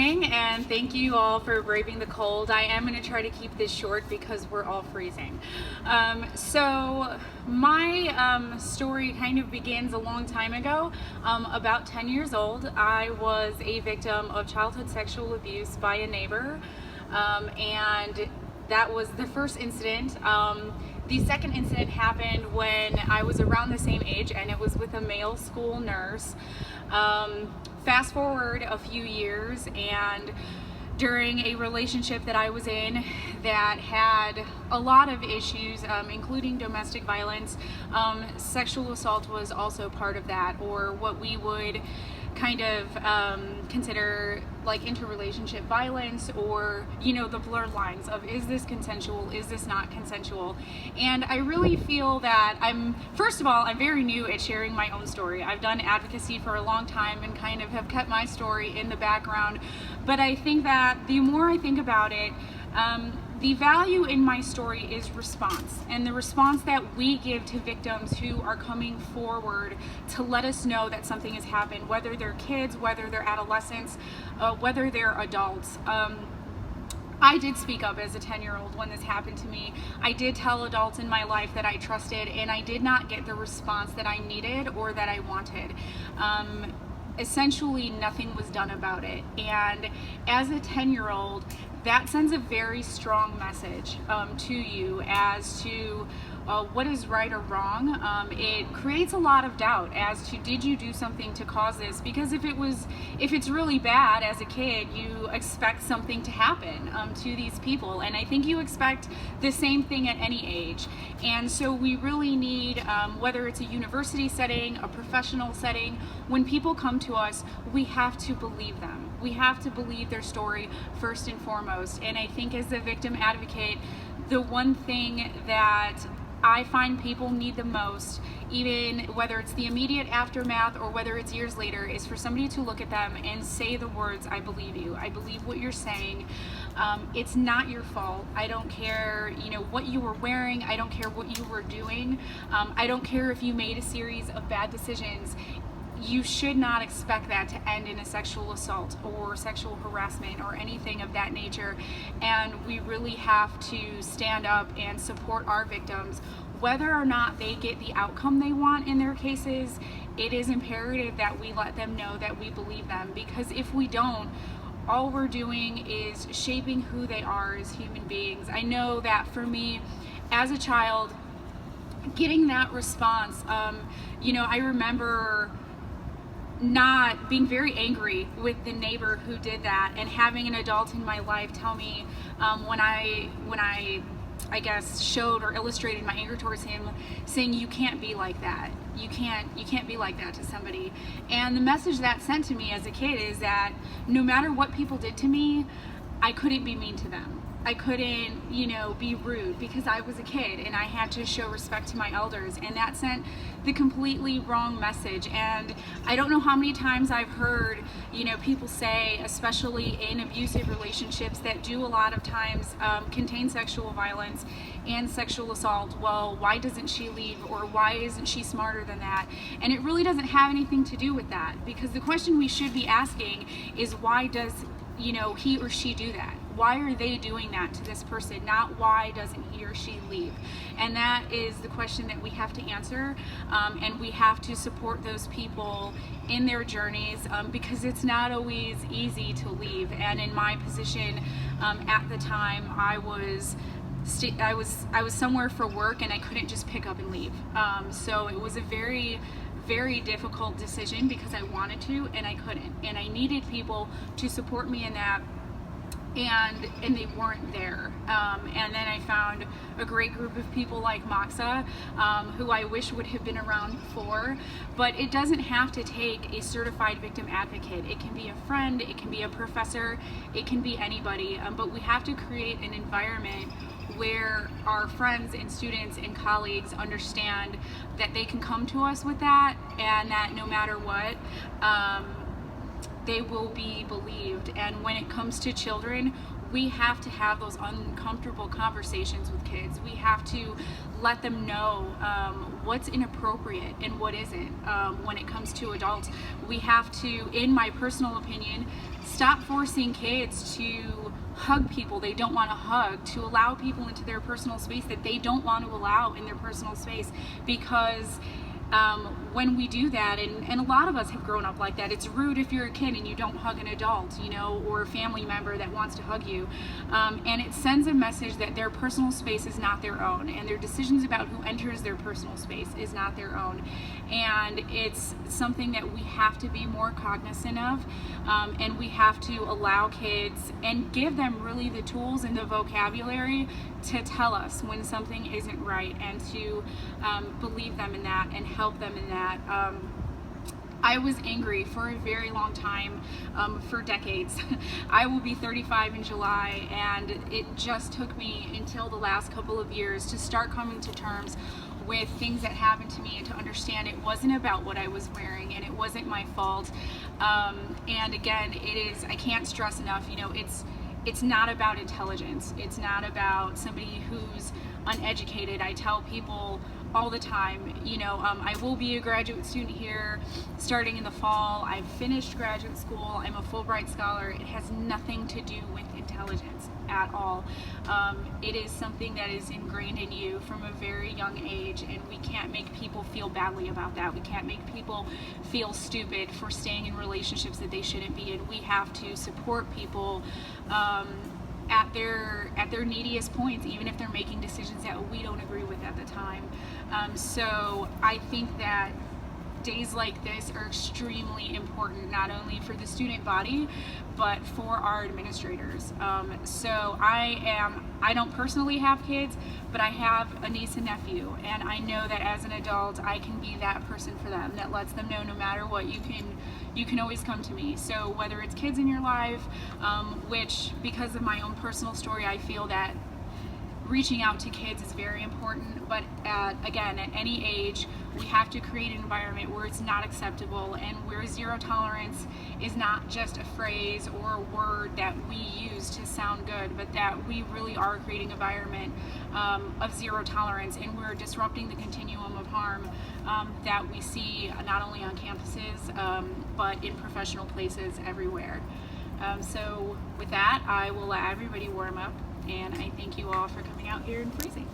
morning, and thank you all for braving the cold. I am going to try to keep this short because we're all freezing. So my story kind of begins a long time ago. About 10 years old, I was a victim of childhood sexual abuse by a neighbor, and that was the first incident. The second incident happened when I was around the same age, and it was with a male school nurse. Fast forward a few years, and during a relationship that I was in that had a lot of issues, including domestic violence, sexual assault was also part of that, or what we would kind of consider like interrelationship violence, or the blurred lines of, is this consensual, is this not consensual? And I really feel that first of all, I'm very new at sharing my own story. I've done advocacy for a long time and kind of have kept my story in the background, but I think that the more I think about it, the value in my story is response, and the response that we give to victims who are coming forward to let us know that something has happened, whether they're kids, whether they're adolescents, whether they're adults. I did speak up as a 10-year-old when this happened to me. I did tell adults in my life that I trusted, and I did not get the response that I needed or that I wanted. Essentially, nothing was done about it. And as a 10-year-old, that sends a very strong message to you as to what is right or wrong. It creates a lot of doubt as to, did you do something to cause this? Because if it's really bad as a kid, you expect something to happen to these people, and I think you expect the same thing at any age. And so we really need, whether it's a university setting, a professional setting, when people come to us, we have to believe them. We have to believe their story first and foremost. And I think as a victim advocate, the one thing that I find people need the most, even whether it's the immediate aftermath or whether it's years later, is for somebody to look at them and say the words, I believe you. I believe what you're saying. It's not your fault. I don't care, what you were wearing. I don't care what you were doing. I don't care if you made a series of bad decisions. You should not expect that to end in a sexual assault or sexual harassment or anything of that nature. And we really have to stand up and support our victims. Whether or not they get the outcome they want in their cases, it is imperative that we let them know that we believe them, because if we don't, all we're doing is shaping who they are as human beings. I know that for me, as a child, getting that response, I remember not being very angry with the neighbor who did that, and having an adult in my life tell me when I guess showed or illustrated my anger towards him, saying, you can't be like that. You can't be like that to somebody. And the message that sent to me as a kid is that no matter what people did to me, I couldn't be mean to them. I couldn't, be rude, because I was a kid and I had to show respect to my elders, and that sent the completely wrong message. And I don't know how many times I've heard, people say, especially in abusive relationships that do a lot of times contain sexual violence and sexual assault, well, why doesn't she leave, or why isn't she smarter than that? And it really doesn't have anything to do with that, because the question we should be asking is, why does he or she do that? Why are they doing that to this person? Not why doesn't he or she leave? And that is the question that we have to answer, and we have to support those people in their journeys, because it's not always easy to leave. And in my position at the time, I was somewhere for work, and I couldn't just pick up and leave. So it was a very difficult decision, because I wanted to and I couldn't, and I needed people to support me in that, and they weren't there. And then I found a great group of people like Umkc, who I wish would have been around before. But it doesn't have to take a certified victim advocate. It can be a friend, it can be a professor, it can be anybody, but we have to create an environment where our friends and students and colleagues understand that they can come to us with that, and that no matter what, they will be believed. And when it comes to children, we have to have those uncomfortable conversations with kids. We have to let them know what's inappropriate and what isn't when it comes to adults. We have to, in my personal opinion, stop forcing kids to hug people they don't want to hug, to allow people into their personal space that they don't want to allow in their personal space, because when we do that, and a lot of us have grown up like that, it's rude if you're a kid and you don't hug an adult, you know, or a family member that wants to hug you, and it sends a message that their personal space is not their own, and their decisions about who enters their personal space is not their own. And it's something that we have to be more cognizant of, and we have to allow kids and give them really the tools and the vocabulary to tell us when something isn't right, and to believe them in that and help them in that. I was angry for a very long time, for decades. I will be 35 in July, and it just took me until the last couple of years to start coming to terms with things that happened to me and to understand it wasn't about what I was wearing, and it wasn't my fault. And again, it is, I can't stress enough, you know, it's not about intelligence. It's not about somebody who's uneducated. I tell people all the time, you know, I will be a graduate student here starting in the fall. I've finished graduate school. I'm a Fulbright scholar. It has nothing to do with intelligence at all. It is something that is ingrained in you from a very young age, and we can't make people feel badly about that. We can't make people feel stupid for staying in relationships that they shouldn't be in. We have to support people at their neediest points, even if they're making decisions that we don't agree with at the time. So I think that days like this are extremely important, not only for the student body, but for our administrators. So I don't personally have kids, but I have a niece and nephew, and I know that as an adult, I can be that person for them that lets them know no matter what, you can always come to me. So whether it's kids in your life, which because of my own personal story, I feel that reaching out to kids is very important, but again, at any age, we have to create an environment where it's not acceptable, and where zero tolerance is not just a phrase or a word that we use to sound good, but that we really are creating an environment of zero tolerance, and we're disrupting the continuum of harm that we see not only on campuses, but in professional places everywhere. So with that, I will let everybody warm up, and I thank you all for coming out here and freezing.